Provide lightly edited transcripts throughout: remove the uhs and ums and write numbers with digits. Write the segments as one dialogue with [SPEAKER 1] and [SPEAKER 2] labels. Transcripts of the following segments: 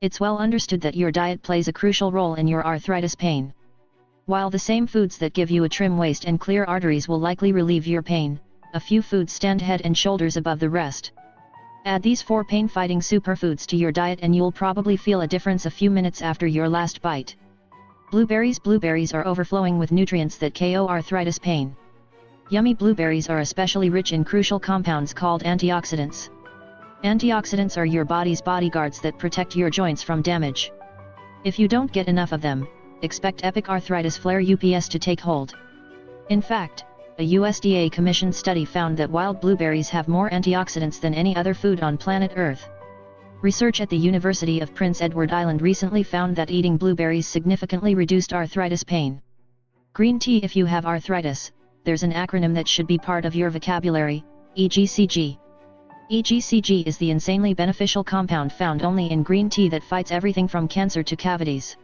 [SPEAKER 1] It's well understood that your diet plays a crucial role in your arthritis pain. While the same foods that give you a trim waist and clear arteries will likely relieve your pain, a few foods stand head and shoulders above the rest. Add these 4 pain-fighting superfoods to your diet and you'll probably feel a difference a few minutes after your last bite. Blueberries. Blueberries are overflowing with nutrients that KO arthritis pain. Yummy blueberries are especially rich in crucial compounds called antioxidants. Antioxidants are your body's bodyguards that protect your joints from damage. If you don't get enough of them, expect epic arthritis flare UPS to take hold. In fact, a USDA-commissioned study found that wild blueberries have more antioxidants than any other food on planet Earth. Research at the University of Prince Edward Island recently found that eating blueberries significantly reduced arthritis pain. Green tea. If you have arthritis, there's an acronym that should be part of your vocabulary, EGCG. EGCG is the insanely beneficial compound found only in green tea that fights everything from cancer to cavities.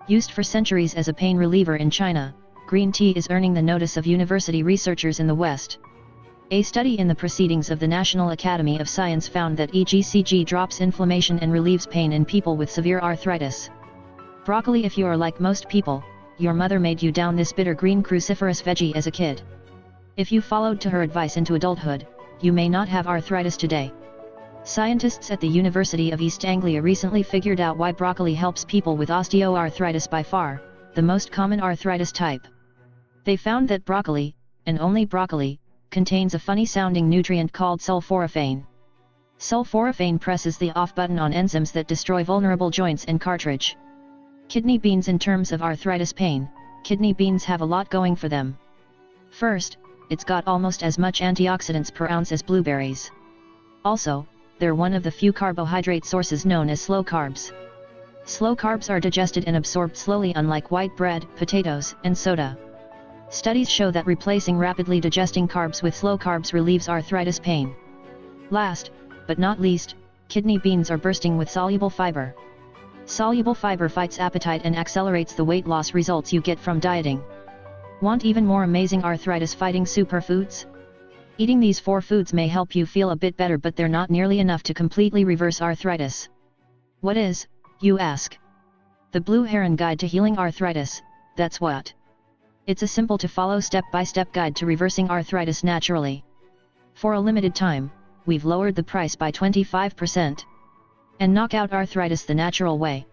[SPEAKER 1] Used for centuries as a pain reliever in China, green tea is earning the notice of university researchers in the West. A study in the Proceedings of the National Academy of Science found that EGCG drops inflammation and relieves pain in people with severe arthritis. Broccoli. If you're like most people, your mother made you down this bitter green cruciferous veggie as a kid. If you followed to her advice into adulthood, you may not have arthritis today. Scientists at the University of East Anglia recently figured out why broccoli helps people with osteoarthritis, by far the most common arthritis type. They found that broccoli, and only broccoli, contains a funny-sounding nutrient called sulforaphane. Sulforaphane presses the off button on enzymes that destroy vulnerable joints and cartilage. Kidney beans. In terms of arthritis pain, kidney beans have a lot going for them. First, it's got almost as much antioxidants per ounce as blueberries. Also, they're one of the few carbohydrate sources known as slow carbs. Slow carbs are digested and absorbed slowly, unlike white bread, potatoes, and soda. Studies show that replacing rapidly digesting carbs with slow carbs relieves arthritis pain. Last, but not least, kidney beans are bursting with soluble fiber. Soluble fiber fights appetite and accelerates the weight loss results you get from dieting. Want even more amazing arthritis-fighting superfoods? Eating these 4 foods may help you feel a bit better, but they're not nearly enough to completely reverse arthritis. What is, you ask? The Blue Heron Guide to Healing Arthritis, that's what. It's a simple-to-follow step-by-step guide to reversing arthritis naturally. For a limited time, we've lowered the price by 25%. And knock out arthritis the natural way.